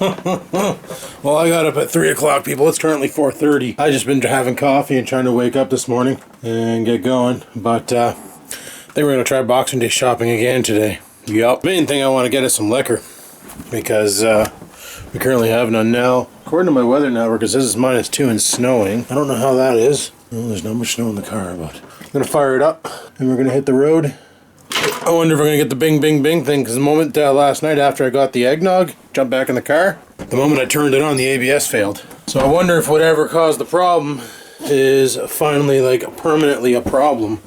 Well, I got up at 3 o'clock, people. It's currently 4:30. I just been having coffee and trying to wake up this morning and get going. But I think we're going to try Boxing Day shopping again today. Yup. Main thing I want to get is some liquor. Because we currently have none now. According to my weather network, it says it's -2 and snowing. I don't know how that is. Well, there's not much snow in the car, but I'm going to fire it up and we're going to hit the road. I wonder if we're going to get the bing bing bing thing, because the moment last night after I got the eggnog, jumped back in the car, the moment I turned it on, the ABS failed. So I wonder if whatever caused the problem is finally like permanently a problem.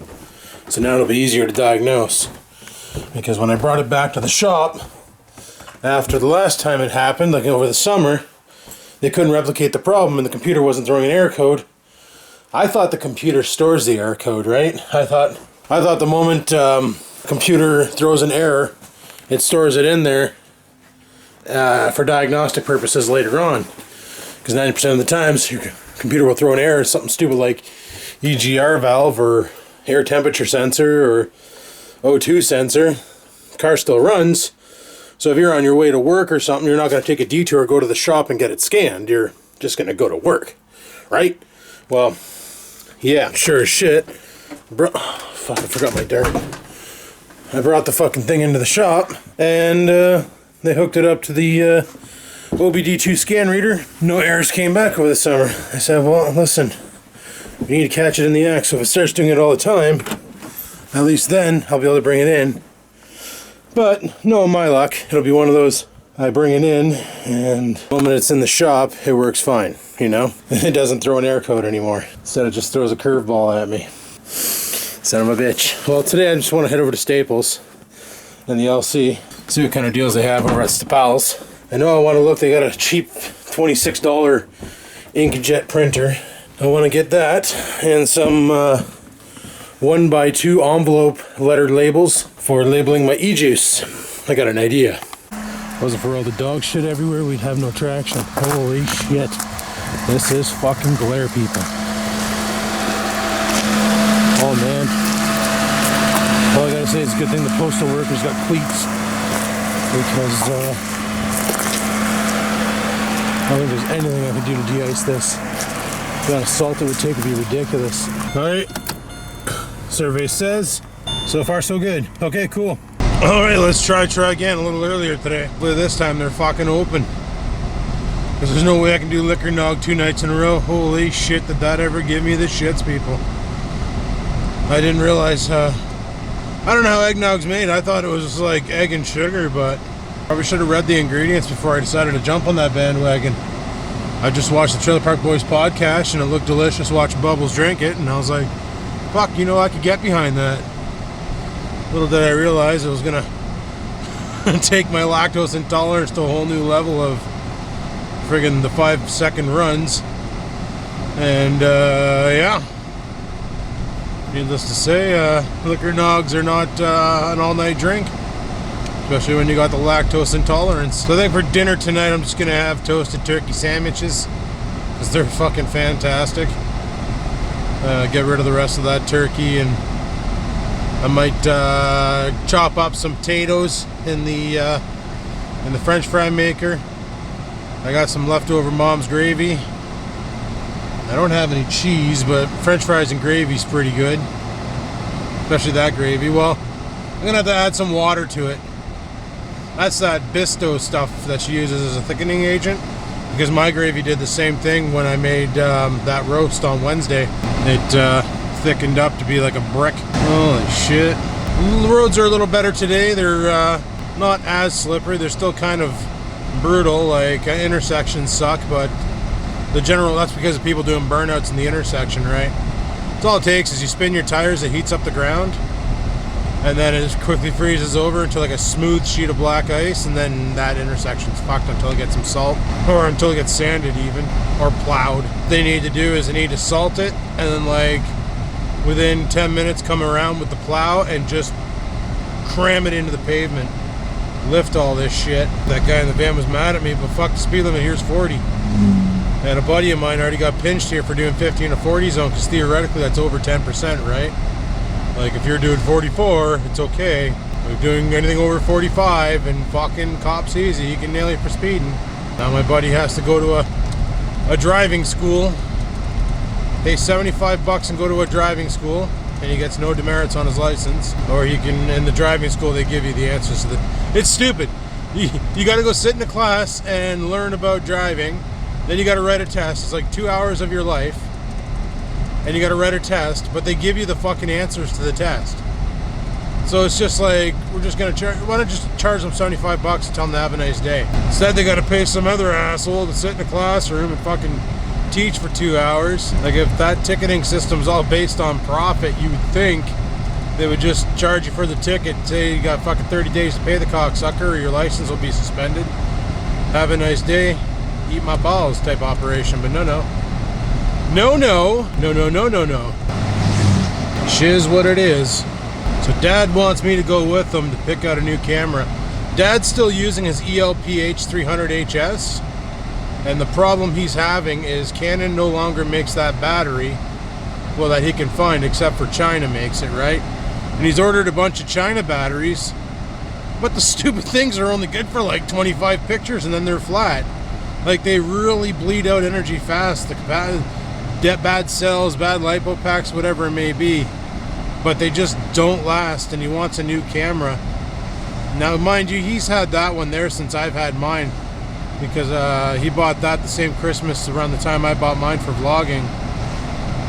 So now it'll be easier to diagnose. Because when I brought it back to the shop, after the last time it happened, like over the summer, they couldn't replicate the problem and the computer wasn't throwing an error code. I thought the computer stores the error code, right? I thought the moment computer throws an error, it stores it in there for diagnostic purposes later on. Because 90% of the times your computer will throw an error, something stupid like EGR valve or air temperature sensor or O2 sensor. The car still runs. So if you're on your way to work or something, you're not going to take a detour, go to the shop and get it scanned. You're just going to go to work, right? Well, yeah, sure as shit. Fuck, I forgot my dart. I brought the fucking thing into the shop, and they hooked it up to the OBD2 scan reader. No errors came back over the summer. I said, well, listen, we need to catch it in the act, so if it starts doing it all the time, at least then I'll be able to bring it in. But, no, my luck, it'll be one of those, I bring it in, and the moment it's in the shop, it works fine, you know? It doesn't throw an error code anymore. Instead, it just throws a curveball at me. Son of a bitch. Well, today I just want to head over to Staples and the LC, see what kind of deals they have over at Staples. I know I want to look, they got a cheap $26 inkjet printer. I want to get that and some 1x2 envelope lettered labels for labeling my e-juice. I got an idea. Wasn't for all the dog shit everywhere, we'd have no traction. Holy shit. This is fucking glare, people. Oh man. All I gotta say is a good thing the postal workers got cleats. Because I don't think there's anything I can do to de-ice this. The amount of salt it would take would be ridiculous. Alright. Survey says, so far so good. Okay, cool. Alright, let's try again a little earlier today. But this time they're fucking open. Because there's no way I can do liquor nog 2 nights in a row. Holy shit, did that ever give me the shits, people. I didn't realize, I don't know how eggnog's made. I thought it was just like egg and sugar, but probably should have read the ingredients before I decided to jump on that bandwagon. I just watched the Trailer Park Boys podcast and it looked delicious watching Bubbles drink it, and I was like, fuck, you know, I could get behind that. Little did I realize it was gonna take my lactose intolerance to a whole new level of friggin' the 5-second runs. And yeah. Needless to say, liquor nogs are not an all-night drink, especially when you got the lactose intolerance. So I think for dinner tonight, I'm just gonna have toasted turkey sandwiches because they're fucking fantastic. Get rid of the rest of that turkey, and I might chop up some potatoes in the French fry maker. I got some leftover mom's gravy. I don't have any cheese, but French fries and gravy's pretty good. Especially that gravy. Well, I'm gonna have to add some water to it. That's that Bisto stuff that she uses as a thickening agent. Because my gravy did the same thing when I made that roast on Wednesday. It thickened up to be like a brick. Holy shit. The roads are a little better today. They're not as slippery. They're still kind of brutal. Like intersections suck, but the general, that's because of people doing burnouts in the intersection, right? That's all it takes is you spin your tires, it heats up the ground, and then it just quickly freezes over into like a smooth sheet of black ice, and then that intersection's fucked until it gets some salt, or until it gets sanded even, or plowed. What they need to do is they need to salt it, and then like within 10 minutes come around with the plow and just cram it into the pavement. Lift all this shit. That guy in the van was mad at me, but fuck, the speed limit here's 40. And a buddy of mine already got pinched here for doing 50 in a 40 zone, because theoretically that's over 10%, right? Like if you're doing 44, it's okay. If you're doing anything over 45 and fucking cop sees you, you can nail you for speeding. Now my buddy has to go to a driving school, pay 75 bucks and go to a driving school, and he gets no demerits on his license. Or he can, in the driving school, they give you the answers to the... It's stupid. You got to go sit in the class and learn about driving. Then you got to write a test. It's like 2 hours of your life. And you got to write a test, but they give you the fucking answers to the test. So it's just like, we're just going to charge... Why don't just charge them 75 bucks and tell them to have a nice day? Instead, they got to pay some other asshole to sit in the classroom and fucking teach for 2 hours. Like, if that ticketing system's all based on profit, you would think they would just charge you for the ticket, say you got fucking 30 days to pay the cocksucker or your license will be suspended. Have a nice day, eat my balls type operation. But no. Shiz what it is. So Dad wants me to go with him to pick out a new camera. Dad's still using his ELPH 300HS. And the problem he's having is Canon no longer makes that battery, well, that he can find, except for China makes it, right? And he's ordered a bunch of China batteries, but the stupid things are only good for like 25 pictures and then they're flat. Like, they really bleed out energy fast. The bad cells, bad lipo packs, whatever it may be, but they just don't last, and he wants a new camera. Now, mind you, he's had that one there since I've had mine, because he bought that the same Christmas around the time I bought mine for vlogging,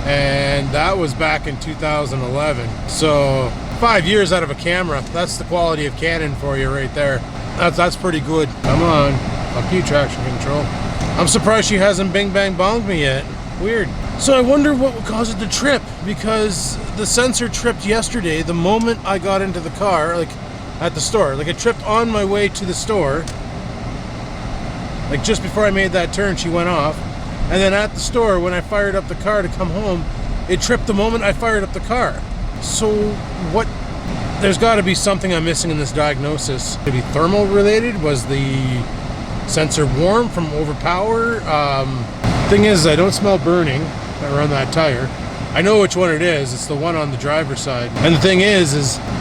and that was back in 2011. So 5 years out of a camera, that's the quality of Canon for you right there. That's pretty good. Come on, fuck you, traction control. I'm surprised she hasn't bing bang bonged me yet. Weird. So I wonder what would cause it to trip, because the sensor tripped yesterday the moment I got into the car, like at the store. Like, it tripped on my way to the store. Like, just before I made that turn, she went off. And then at the store, when I fired up the car to come home, it tripped the moment I fired up the car. So what? There's got to be something I'm missing in this diagnosis. Maybe thermal related? Was the sensor warm from overpower? Thing is, I don't smell burning around that tire. I know which one it is. It's the one on the driver's side. And the thing is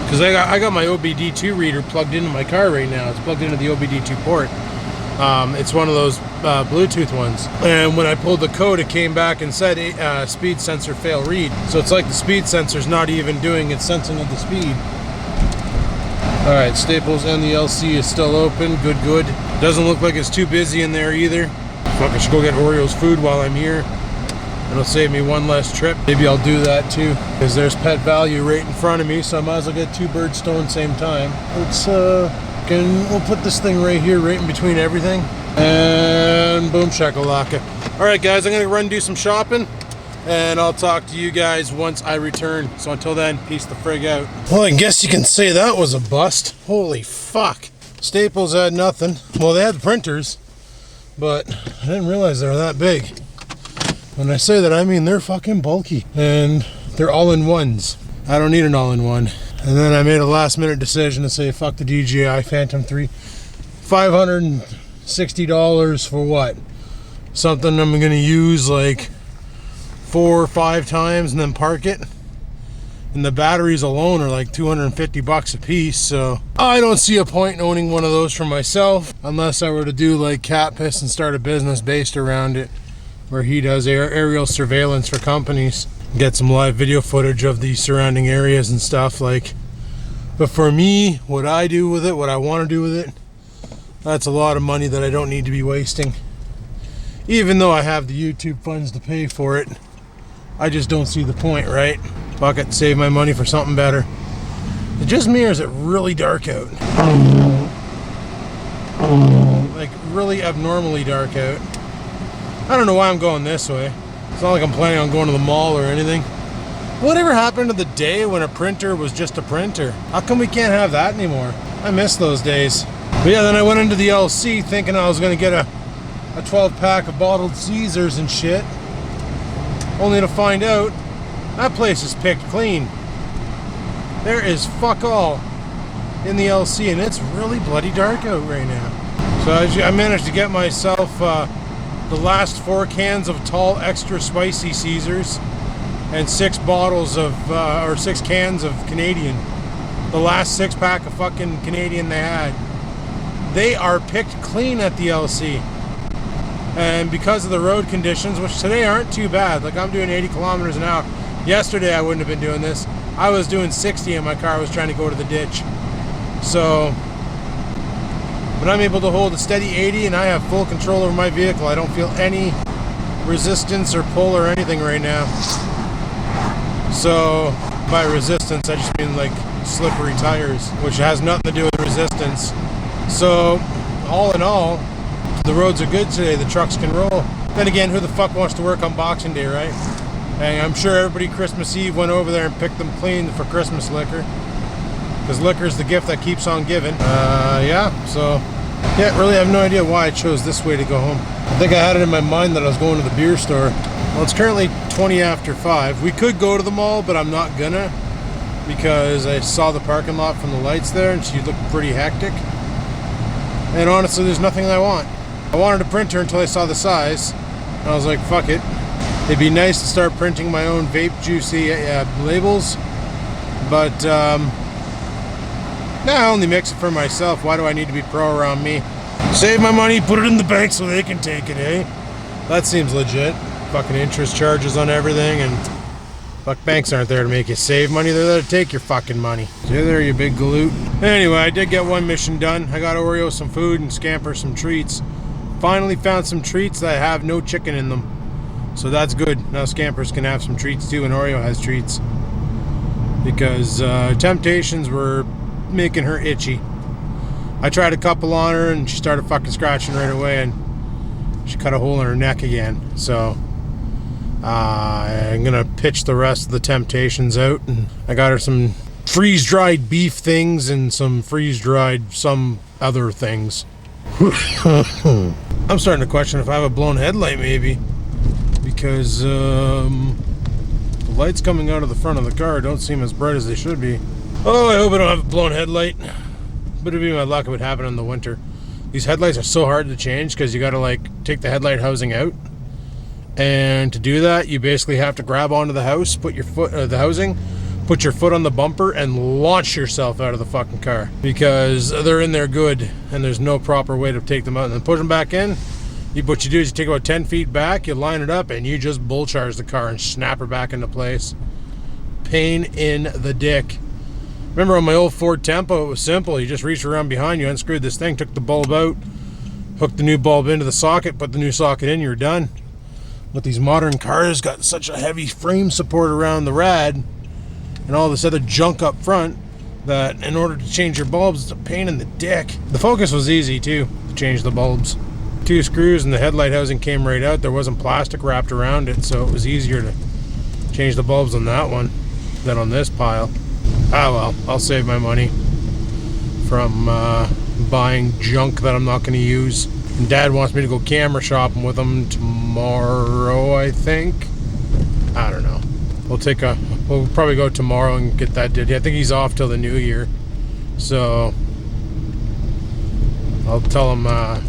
because I got my OBD2 reader plugged into my car right now. It's plugged into the OBD2 port. It's one of those Bluetooth ones. And when I pulled the code, it came back and said speed sensor fail read. So it's like the speed sensor's not even doing its sensing of the speed. Alright, Staples and the LC is still open. Good. Doesn't look like it's too busy in there either. Fuck, I should go get Oreo's food while I'm here. It'll save me one less trip. Maybe I'll do that too, because there's Pet Value right in front of me, so I might as well get two birds stoned same time. Let's we'll put this thing right here, right in between everything, and boom shakalaka. All right, guys, I'm gonna run do some shopping, and I'll talk to you guys once I return. So until then, peace the frig out. Well, I guess you can say that was a bust. Holy fuck. Staples had nothing. Well, they had the printers, but I didn't realize they were that big. When I say that, I mean they're fucking bulky, and they're all-in-ones. I don't need an all-in-one. And then I made a last-minute decision to say, fuck the DJI Phantom 3. $560 for what? Something I'm gonna use like 4 or 5 times and then park it. And the batteries alone are like 250 bucks a piece, so I don't see a point in owning one of those for myself, unless I were to do like Cat Piss and start a business based around it, where he does aerial surveillance for companies, get some live video footage of the surrounding areas and stuff like. But for me, what I do with it, what I want to do with it, that's a lot of money that I don't need to be wasting. Even though I have the YouTube funds to pay for it, I just don't see the point, right? Fuck it, save my money for something better. Is it just me, or is it really dark out? Like, really abnormally dark out. I don't know why I'm going this way. It's not like I'm planning on going to the mall or anything. Whatever happened to the day when a printer was just a printer? How come we can't have that anymore? I miss those days. But yeah, then I went into the LC thinking I was going to get a 12-pack of bottled Caesars and shit. Only to find out that place is picked clean. There is fuck all in the LC, and it's really bloody dark out right now. So I managed to get myself the last 4 cans of tall extra spicy Caesars and 6 bottles of or 6 cans of Canadian. The last 6-pack of fucking Canadian they had. They are picked clean at the LC. And because of the road conditions, which today aren't too bad, like I'm doing 80 kilometers an hour. Yesterday I wouldn't have been doing this. I was doing 60 and my car was trying to go to the ditch. So, but I'm able to hold a steady 80 and I have full control over my vehicle. I don't feel any resistance or pull or anything right now. So, by resistance I just mean like slippery tires, which has nothing to do with resistance. So, all in all, the roads are good today, the trucks can roll. Then again, who the fuck wants to work on Boxing Day, right? And I'm sure everybody Christmas Eve went over there and picked them clean for Christmas liquor. Because liquor is the gift that keeps on giving. Yeah, so, yeah, really have no idea why I chose this way to go home. I think I had it in my mind that I was going to the beer store. Well, it's currently 20 after 5. We could go to the mall, but I'm not gonna. Because I saw the parking lot from the lights there and she looked pretty hectic. And honestly, there's nothing I want. I wanted a printer until I saw the size, and I was like, fuck it. It'd be nice to start printing my own vape juicy labels, but nah, I only mix it for myself. Why do I need to be pro around me? Save my money, put it in the bank so they can take it, eh? That seems legit. Fucking interest charges on everything, and fuck, banks aren't there to make you save money, they're there to take your fucking money. So there, you big galoot. Anyway, I did get one mission done. I got Oreo some food and Scamper some treats. Finally found some treats that have no chicken in them. So that's good. Now Scampers can have some treats too, and Oreo has treats. Because Temptations were making her itchy. I tried a couple on her and she started fucking scratching right away and she cut a hole in her neck again. So I'm gonna pitch the rest of the Temptations out. And I got her some freeze-dried beef things and some freeze-dried some other things. I'm starting to question if I have a blown headlight maybe, because the lights coming out of the front of the car don't seem as bright as they should be. Oh, I hope I don't have a blown headlight, but it'd be my luck it would happen in the winter. These headlights are so hard to change because you gotta like take the headlight housing out, and to do that you basically have to grab onto the house, put your foot the housing, put your foot on the bumper and launch yourself out of the fucking car, because they're in there good and there's no proper way to take them out and then push them back in. What you do is you take about 10 feet back, you line it up and you just bull charge the car and snap her back into place. Pain in the dick. Remember on my old Ford Tempo, it was simple. You just reached around behind you, unscrewed this thing, took the bulb out, hooked the new bulb into the socket, put the new socket in, you're done. But these modern cars got such a heavy frame support around the rad and all this other junk up front that in order to change your bulbs, it's a pain in the dick. The Focus was easy too, to change the bulbs. 2 screws and the headlight housing came right out. There wasn't plastic wrapped around it, so it was easier to change the bulbs on that one than on this pile. Ah well, I'll save my money from buying junk that I'm not going to use. And Dad wants me to go camera shopping with him tomorrow, I think. I don't know. We'll probably go tomorrow and get that did. I think he's off till the new year. So I'll tell him, I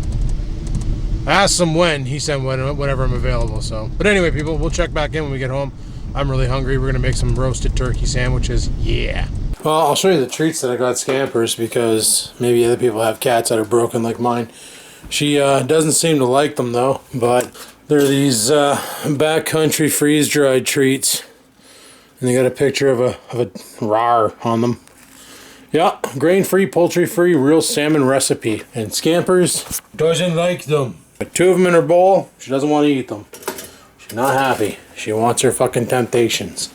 asked him when. He said whenever I'm available. So, but anyway, people, we'll check back in when we get home. I'm really hungry. We're gonna make some roasted turkey sandwiches. Yeah. Well, I'll show you the treats that I got Scampers, because maybe other people have cats that are broken like mine. She doesn't seem to like them though, but they're these backcountry freeze-dried treats. And they got a picture of a rar on them. Yeah, grain-free, poultry-free, real salmon recipe. And Scampers doesn't like them. Got 2 of them in her bowl. She doesn't want to eat them. She's not happy. She wants her fucking Temptations.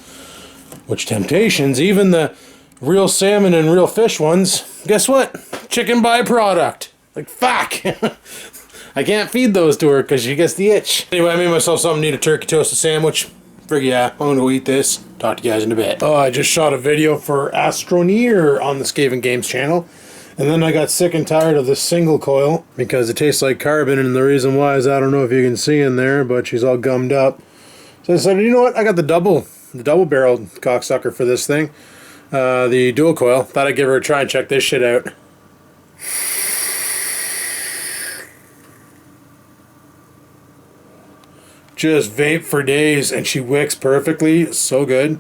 Which Temptations, even the real salmon and real fish ones, guess what? Chicken byproduct. Like, fuck. I can't feed those to her because she gets the itch. Anyway, I made myself something to eat, a turkey toasted sandwich. Frig yeah, I'm gonna go eat this. Talk to you guys in a bit. Oh, I just shot a video for Astroneer on the Skaven Games channel. And then I got sick and tired of this single coil because it tastes like carbon, and the reason why is I don't know if you can see in there, but she's all gummed up. So I said, you know what? I got the double barreled cocksucker for this thing. The dual coil. Thought I'd give her a try and check this shit out. Just vape for days, and she wicks perfectly. So good.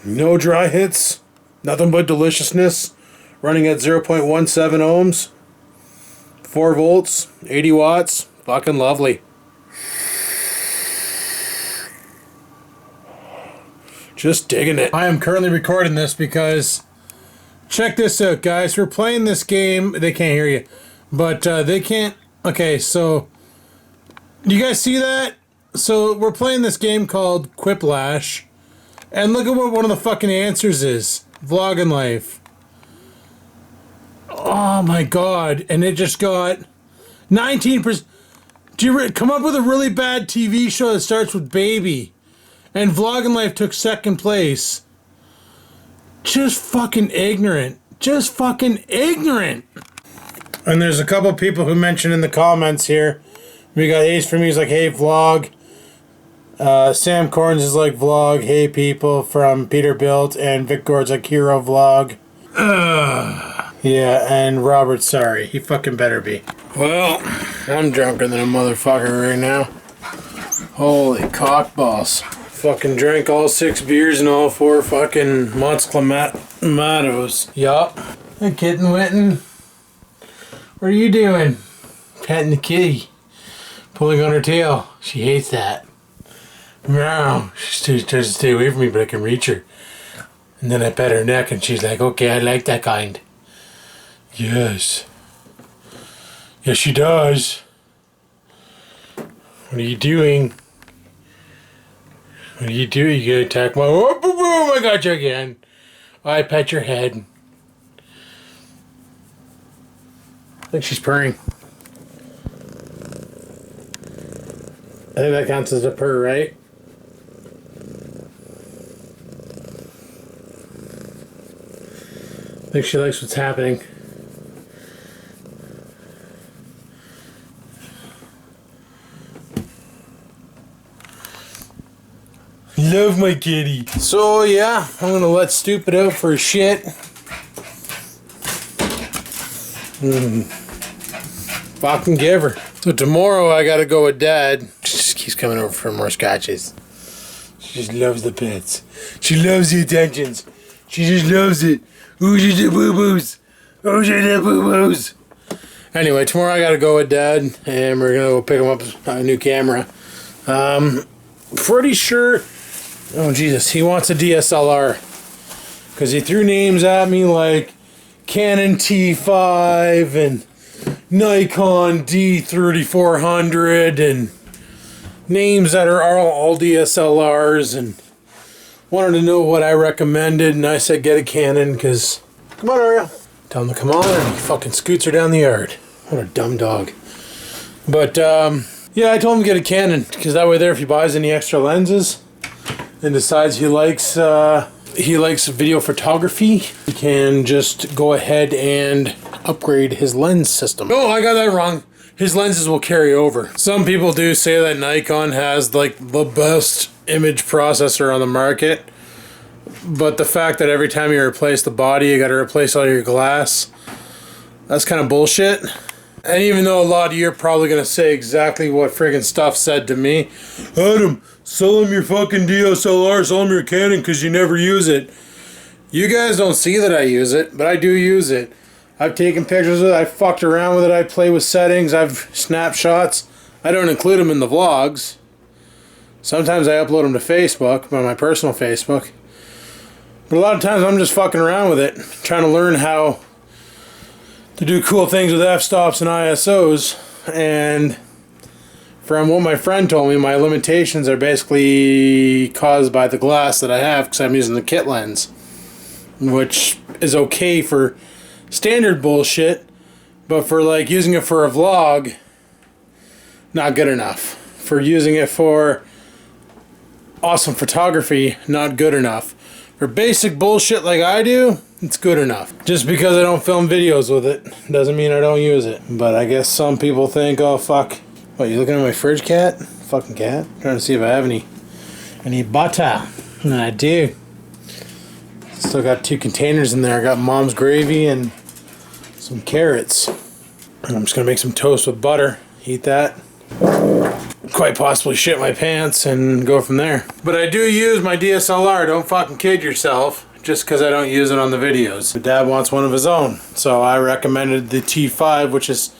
No dry hits. Nothing but deliciousness. running at 0.17 ohms, 4 volts, 80 watts. Fucking lovely. Just digging it. I am currently recording this because check this out, guys. We're playing this game. They can't hear you, but they can't. Okay, so do you guys see that? So we're playing this game called Quiplash, and look at what one of the fucking answers is. Vlogging life. Oh my god! And it just got 19%. Do you come up with a really bad TV show that starts with baby? And Vlogging Life took second place. Just fucking ignorant. Just fucking ignorant. And there's a couple people who mentioned in the comments here. We got Ace for Me is like, hey vlog. Sam Corns is like vlog, hey people from Peterbilt, and Vic Gord's like hero vlog. Yeah, and Robert, sorry. He fucking better be. Well, I'm drunker than a motherfucker right now. Holy cockballs. Fucking drank all 6 beers and all 4 fucking Mott's Clamatos. Yup. Hey, Kitten Witten. What are you doing? Petting the kitty. Pulling on her tail. She hates that. Meow. She tries to stay away from me, but I can reach her. And then I pet her neck and she's like, okay, I like that kind. Yes. Yes, she does. What are you doing? What are you doing? You gonna attack my... Oh, boom, boom, I got you again. I pet your head. I think she's purring. I think that counts as a purr, right? I think she likes what's happening. Love my kitty. So yeah, I'm gonna let Stupid out for a shit. Fucking give her. So tomorrow I gotta go with Dad. She just keeps coming over for more scotches. She just loves the pets. She loves the attentions. She just loves it. Who's the boo-boos? Who's the boo-boos? Anyway, tomorrow I gotta go with Dad, and we're gonna go pick him up a new camera. Pretty sure... Oh Jesus, he wants a DSLR. Because he threw names at me like Canon T5 and Nikon D3400 and names that are all DSLRs, and wanted to know what I recommended, and I said get a Canon because... Come on, Ariel. Tell him to come on, and he fucking scoots her down the yard. What a dumb dog. But, yeah, I told him to get a Canon because that way there if he buys any extra lenses and decides he likes video photography, he can just go ahead and upgrade his lens system. Oh, I got that wrong. His lenses will carry over. Some people do say that Nikon has like the best image processor on the market, but the fact that every time you replace the body you gotta replace all your glass, that's kind of bullshit. And even though a lot of you are probably gonna say exactly what friggin' Stuff said to me, Adam, sell him your fucking DSLR, sell him your Canon because you never use it. You guys don't see that I use it, but I do use it. I've taken pictures of it, I fucked around with it, I play with settings, I've snapshots. I don't include them in the vlogs. Sometimes I upload them to Facebook, my personal Facebook. But a lot of times I'm just fucking around with it, trying to learn how to do cool things with f-stops and ISOs. And from what my friend told me, my limitations are basically caused by the glass that I have because I'm using the kit lens, which is okay for standard bullshit, but for like using it for a vlog, not good enough. For using it for awesome photography, not good enough. For basic bullshit like I do, it's good enough. Just because I don't film videos with it doesn't mean I don't use it. But I guess some people think, oh fuck, what, you looking at my fridge, cat? Fucking cat? Trying to see if I have any butter. And I do. Still got 2 containers in there. I got mom's gravy and some carrots. And I'm just gonna make some toast with butter. Eat that. Quite possibly shit my pants and go from there. But I do use my DSLR. Don't fucking kid yourself. just because I don't use it on the videos. Dad wants one of his own, so I recommended the T5, which is,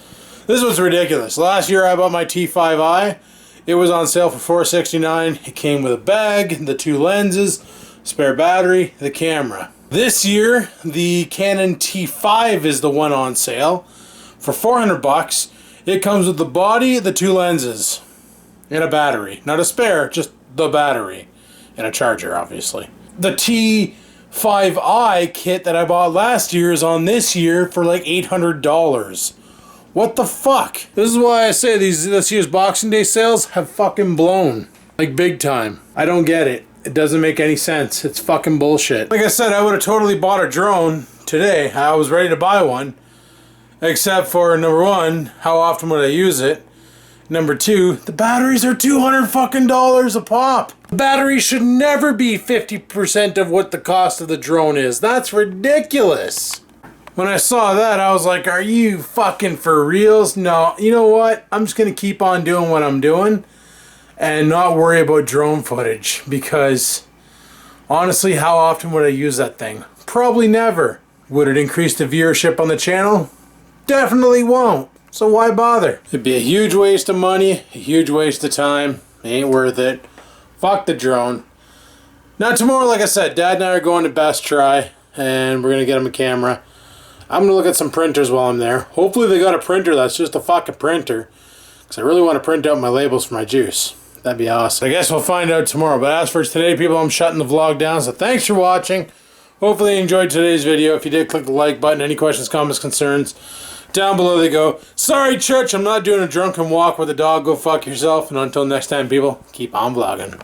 this was ridiculous. Last year I bought my T5i. It was on sale for $469. It came with a bag, the 2 lenses, spare battery, the camera. This year, the Canon T5 is the one on sale for 400 bucks. It comes with the body, the 2 lenses, and a battery. Not a spare, just the battery. And a charger, obviously. The T5i kit that I bought last year is on this year for like $800. What the fuck? This is why I say this year's Boxing Day sales have fucking blown. Like big time. I don't get it. It doesn't make any sense. It's fucking bullshit. Like I said, I would have totally bought a drone today. I was ready to buy one. Except for, number one, how often would I use it? Number two, the batteries are $200 fucking a pop. The battery should never be 50% of what the cost of the drone is. That's ridiculous. When I saw that, I was like, are you fucking for reals? No, you know what? I'm just going to keep on doing what I'm doing and not worry about drone footage, because honestly, how often would I use that thing? Probably never. Would it increase the viewership on the channel? Definitely won't. So why bother? It'd be a huge waste of money, a huge waste of time. Ain't worth it. Fuck the drone. Now tomorrow, like I said, Dad and I are going to Best Try, and we're going to get him a camera. I'm going to look at some printers while I'm there. Hopefully they got a printer that's just a fucking printer, because I really want to print out my labels for my juice. That'd be awesome. I guess we'll find out tomorrow. But as for today, people, I'm shutting the vlog down. So thanks for watching. Hopefully you enjoyed today's video. If you did, click the like button. Any questions, comments, concerns, down below they go. Sorry, church, I'm not doing a drunken walk with a dog. Go fuck yourself. And until next time, people, keep on vlogging.